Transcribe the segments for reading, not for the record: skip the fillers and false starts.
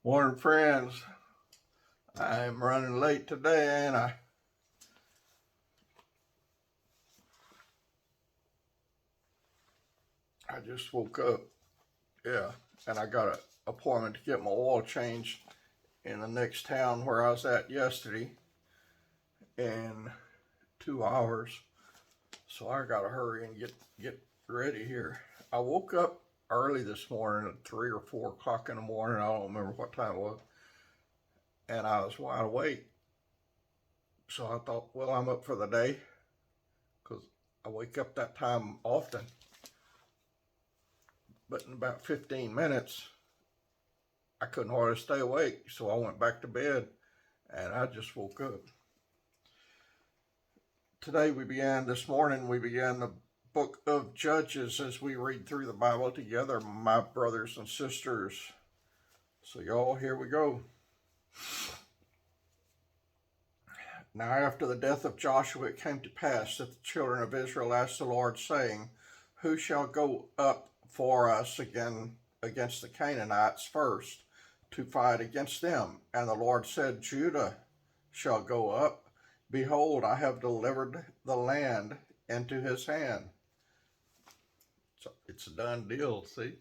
Morning, friends. I'm running late today, ain't I? I just woke up, yeah, and I got an appointment to get my oil changed in the next town where I was at yesterday in 2 hours. So I gotta hurry and get ready here. I woke up early this morning at 3 or 4 o'clock in the morning. I don't remember what time it was, and I was wide awake. So I thought, well, I'm up for the day because I wake up that time often. But in about 15 minutes, I couldn't hardly stay awake, so I went back to bed and I just woke up. Today this morning, we began the book of Judges as we read through the Bible together, my brothers and sisters. So y'all, here we go. Now after the death of Joshua, it came to pass that the children of Israel asked the Lord, saying, who shall go up for us against the Canaanites first, to fight against them? And the Lord said, Judah shall go up. Behold, I have delivered the land into his hand. So it's a done deal, see?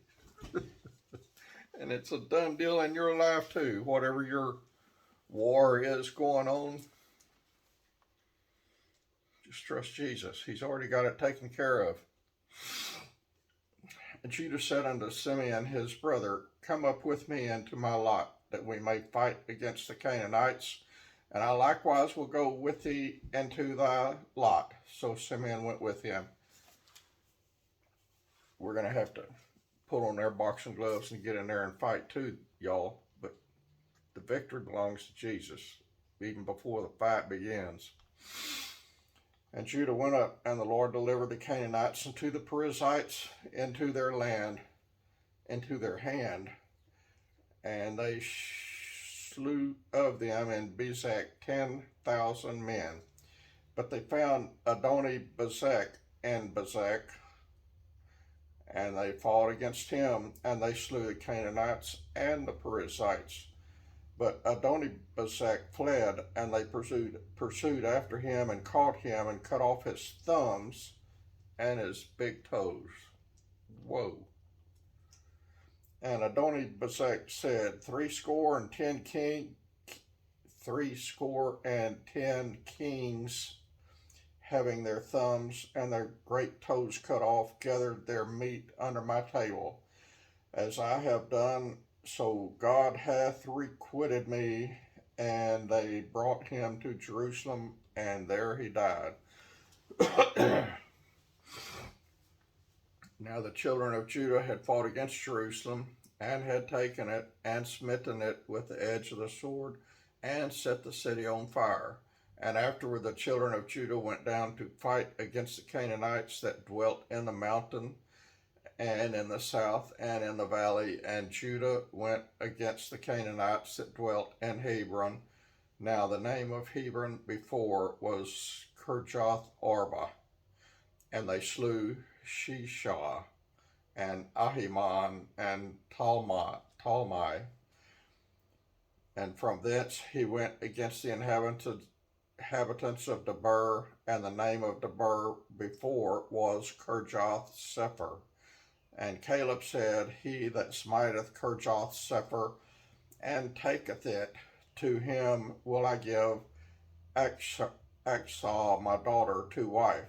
And it's a done deal in your life too. Whatever your war is going on, just trust Jesus. He's already got it taken care of. And Judah said unto Simeon his brother, come up with me into my lot, that we may fight against the Canaanites, and I likewise will go with thee into thy lot. So Simeon went with him. We're going to have to put on our boxing gloves and get in there and fight too, y'all. But the victory belongs to Jesus, even before the fight begins. And Judah went up, and the Lord delivered the Canaanites into the Perizzites, into their land, into their hand. And they slew of them in Bezek 10,000 men. But they found Adoni-Bezek in Bezek, and they fought against him, and they slew the Canaanites and the Perizzites. But Adoni-Bezek fled, and they pursued after him, and caught him, and cut off his thumbs and his big toes. Whoa. And Adoni-Bezek said, threescore and 10 kings, having their thumbs and their great toes cut off, gathered their meat under my table. As I have done, so God hath requited me. And they brought him to Jerusalem, and there he died. Now the children of Judah had fought against Jerusalem, and had taken it, and smitten it with the edge of the sword, and set the city on fire. And afterward the children of Judah went down to fight against the Canaanites that dwelt in the mountain, and in the south, and in the valley. And Judah went against the Canaanites that dwelt in Hebron. Now the name of Hebron before was Kirjath Arba. And they slew Shishah, and Ahiman, and Talmai. And from thence he went against the inhabitants of Debir, and the name of Debir before was Kirjath Sepher. And Caleb said, he that smiteth Kirjath Sepher, and taketh it, to him will I give Achsah my daughter to wife.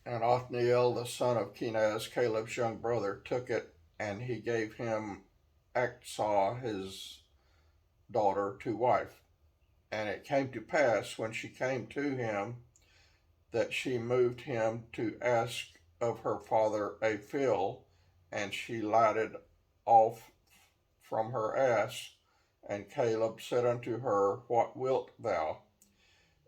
And Othniel the son of Kenaz, Caleb's young brother, took it, and he gave him Achsah his daughter to wife. And it came to pass, when she came to him, that she moved him to ask of her father a fill, and she lighted off from her ass. And Caleb said unto her, what wilt thou?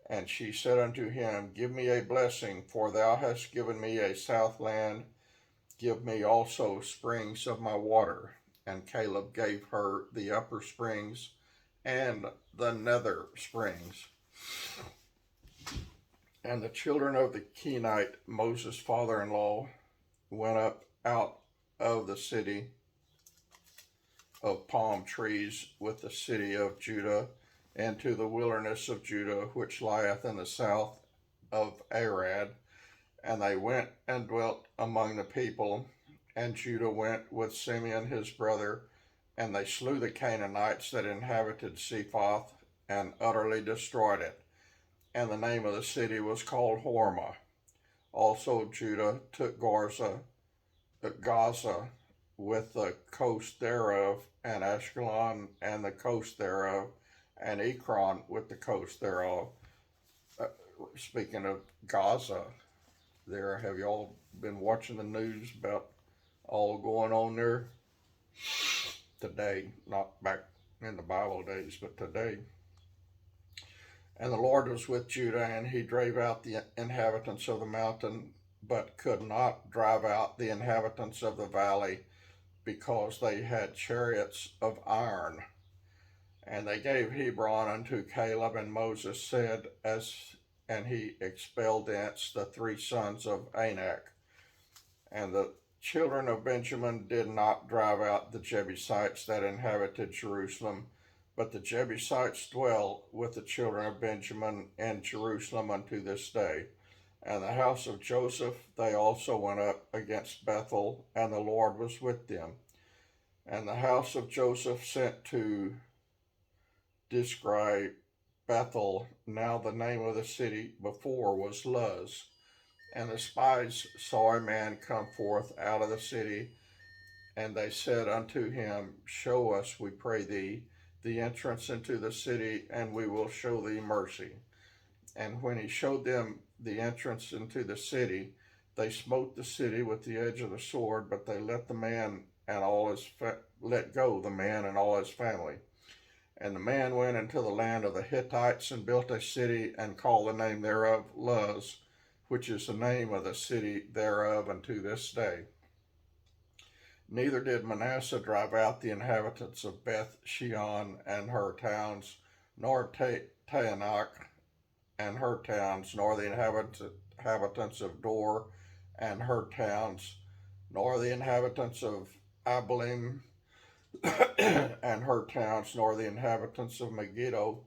And she said unto him, give me a blessing, for thou hast given me a south land. Give me also springs of my water. And Caleb gave her the upper springs and the nether springs. And the children of the Kenite, Moses' father-in-law, went up out of the city of palm trees with the city of Judah into the wilderness of Judah, which lieth in the south of Arad. And they went and dwelt among the people. And Judah went with Simeon his brother, and they slew the Canaanites that inhabited Sephoth, and utterly destroyed it. And the name of the city was called Hormah. Also Judah took Gaza with the coast thereof, and Ashkelon and the coast thereof, and Ekron with the coast thereof. Uh, Speaking of Gaza, there, have y'all been watching the news about all going on there today? Not back in the Bible days, but today. And the Lord was with Judah, and he drave out the inhabitants of the mountain, but could not drive out the inhabitants of the valley, because they had chariots of iron. And they gave Hebron unto Caleb, and Moses said, and he expelled thence the three sons of Anak. And the children of Benjamin did not drive out the Jebusites that inhabited Jerusalem, but the Jebusites dwell with the children of Benjamin in Jerusalem unto this day. And the house of Joseph, they also went up against Bethel, and the Lord was with them. And the house of Joseph sent to describe Bethel. Now the name of the city before was Luz. And the spies saw a man come forth out of the city, and they said unto him, Show us, we pray thee, the entrance into the city, and we will show thee mercy. And when he showed them the entrance into the city, they smote the city with the edge of the sword, but they let go the man and all his family. And the man went into the land of the Hittites and built a city, and called the name thereof Luz, which is the name of the city thereof unto this day. Neither did Manasseh drive out the inhabitants of Beth Shean and her towns, nor Taanach and her towns, nor the inhabitants of Dor and her towns, nor the inhabitants of Abalim and her towns, nor the inhabitants of Megiddo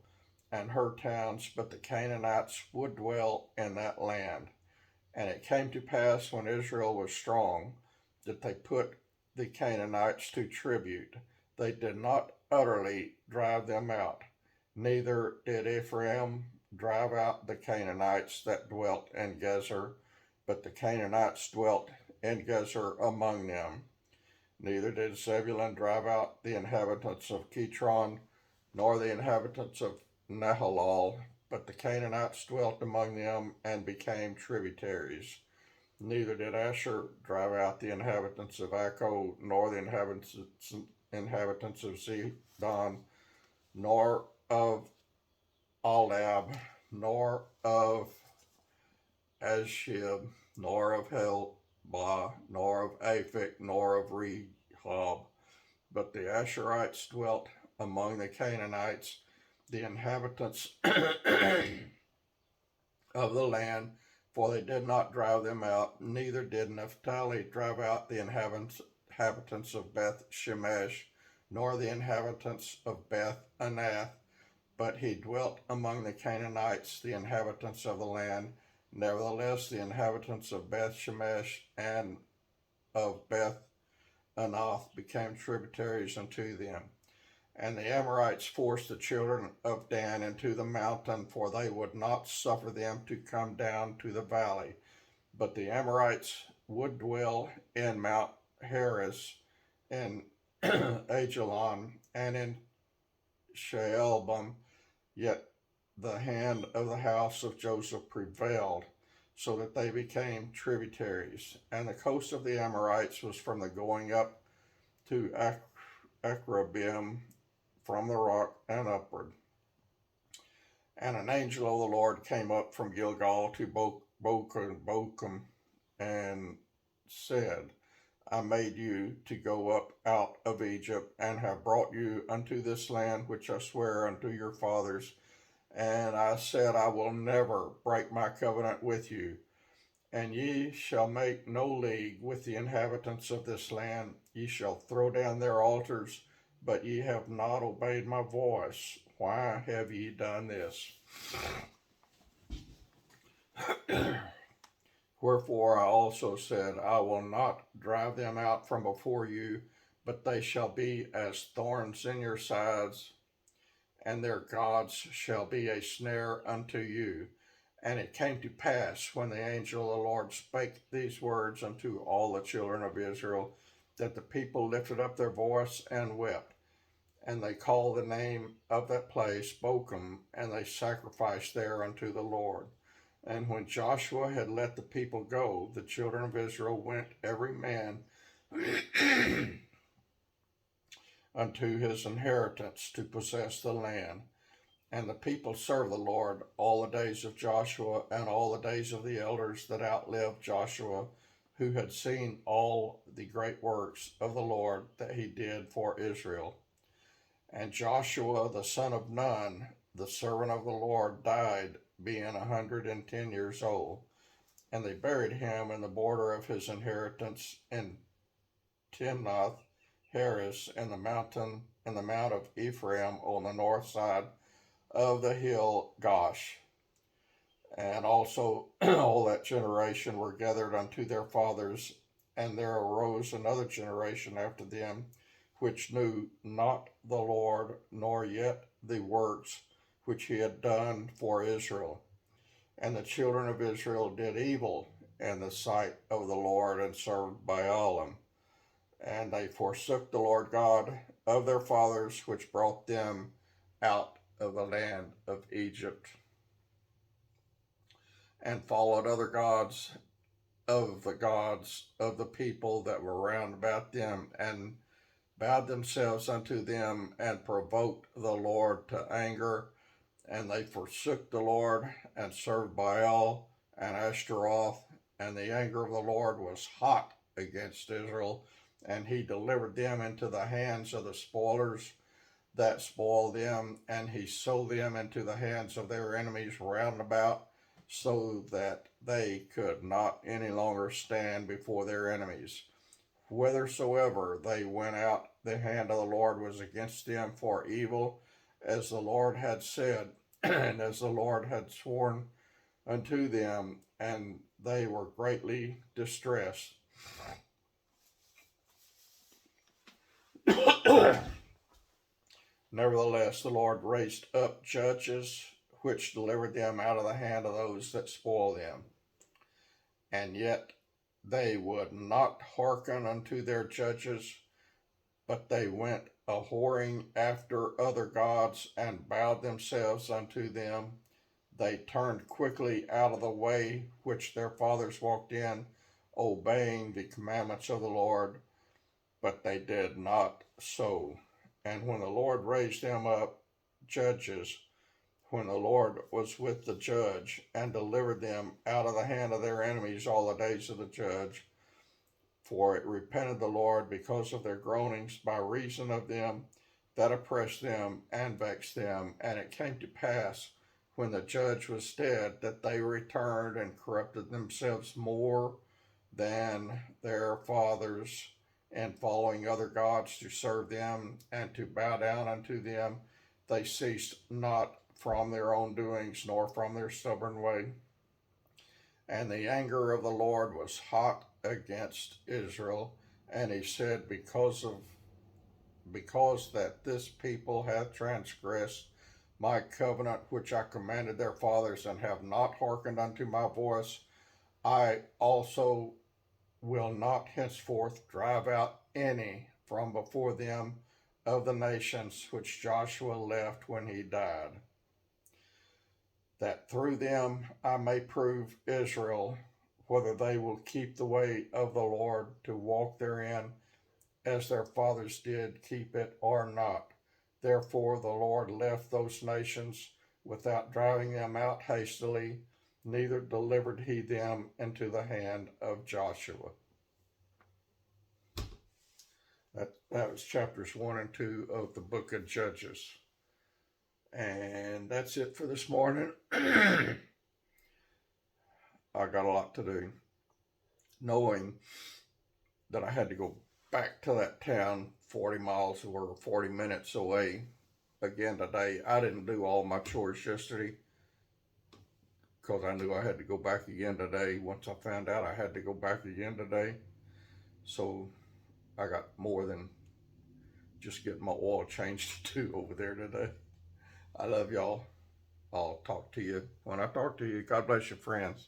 and her towns, but the Canaanites would dwell in that land. And it came to pass, when Israel was strong, that they put the Canaanites to tribute. They did not utterly drive them out, neither did Ephraim drive out the Canaanites that dwelt in Gezer, but the Canaanites dwelt in Gezer among them. Neither did Zebulun drive out the inhabitants of Kitron, nor the inhabitants of Nahalal, but the Canaanites dwelt among them and became tributaries. Neither did Asher drive out the inhabitants of Acco, nor the inhabitants of Zidon, nor of Aldab, nor of Ashib, nor of Helbah, nor of Aphek, nor of Rehob. But the Asherites dwelt among the Canaanites, the inhabitants of the land, for they did not drive them out. Neither did Naphtali drive out the inhabitants of Beth Shemesh, nor the inhabitants of Beth Anath, but he dwelt among the Canaanites, the inhabitants of the land. Nevertheless, the inhabitants of Beth Shemesh and of Beth Anath became tributaries unto them. And the Amorites forced the children of Dan into the mountain, for they would not suffer them to come down to the valley. But the Amorites would dwell in Mount Heres, in Ajalon, and in Shaalbim. Yet the hand of the house of Joseph prevailed, so that they became tributaries. And the coast of the Amorites was from the going up to Akrabim, from the rock and upward. And an angel of the Lord came up from Gilgal to Bochum, and said, I made you to go up out of Egypt, and have brought you unto this land which I swear unto your fathers, And I said, I will never break my covenant with you. And ye shall make no league with the inhabitants of this land. Ye shall throw down their altars, but ye have not obeyed my voice. Why have ye done this? Wherefore I also said, I will not drive them out from before you, but they shall be as thorns in your sides, and their gods shall be a snare unto you. And it came to pass, when the angel of the Lord spake these words unto all the children of Israel, that the people lifted up their voice and wept. And they called the name of that place Bochim, and they sacrificed there unto the Lord. And when Joshua had let the people go, the children of Israel went every man unto his inheritance to possess the land. And the people served the Lord all the days of Joshua and all the days of the elders that outlived Joshua, who had seen all the great works of the Lord that he did for Israel. And Joshua the son of Nun, the servant of the Lord, died, being 110 years old. And they buried him in the border of his inheritance in Timnath Heres, in the mount of Ephraim, on the north side of the hill Gosh. And also all that generation were gathered unto their fathers, and there arose another generation after them, which knew not the Lord, nor yet the works which he had done for Israel. And the children of Israel did evil in the sight of the Lord, and served Baalim. And they forsook the Lord God of their fathers, which brought them out of the land of Egypt, and followed other gods of the people that were round about them, and bowed themselves unto them, and provoked the Lord to anger. And they forsook the Lord, and served Baal and Ashtaroth. And the anger of the Lord was hot against Israel, and he delivered them into the hands of the spoilers that spoiled them, and he sold them into the hands of their enemies round about, so that they could not any longer stand before their enemies. Whithersoever they went out, the hand of the Lord was against them for evil, as the Lord had said, and as the Lord had sworn unto them, and they were greatly distressed. Nevertheless, the Lord raised up judges, which delivered them out of the hand of those that spoiled them. And yet they would not hearken unto their judges, but they went a whoring after other gods, and bowed themselves unto them. They turned quickly out of the way which their fathers walked in, obeying the commandments of the Lord, but they did not so. And when the Lord raised them up judges, when the Lord was with the judge, and delivered them out of the hand of their enemies all the days of the judge, for it repented the Lord because of their groanings by reason of them that oppressed them and vexed them. And it came to pass, when the judge was dead, that they returned and corrupted themselves more than their fathers, and following other gods to serve them and to bow down unto them. They ceased not from their own doings, nor from their stubborn way. And the anger of the Lord was hot against Israel, and he said, because that this people hath transgressed my covenant which I commanded their fathers, and have not hearkened unto my voice, I also will not henceforth drive out any from before them of the nations which Joshua left when he died, that through them I may prove Israel whether they will keep the way of the Lord to walk therein, as their fathers did keep it, or not. Therefore the Lord left those nations without driving them out hastily, neither delivered he them into the hand of Joshua. That was chapters 1 and 2 of the book of Judges. And that's it for this morning. I got a lot to do. Knowing that I had to go back to that town 40 miles or 40 minutes away again today. I didn't do all my chores yesterday because I knew I had to go back again today. Once I found out I had to go back again today, so I got more than just getting my oil changed to do over there today. I love y'all. I'll talk to you when I talk to you. God bless your friends.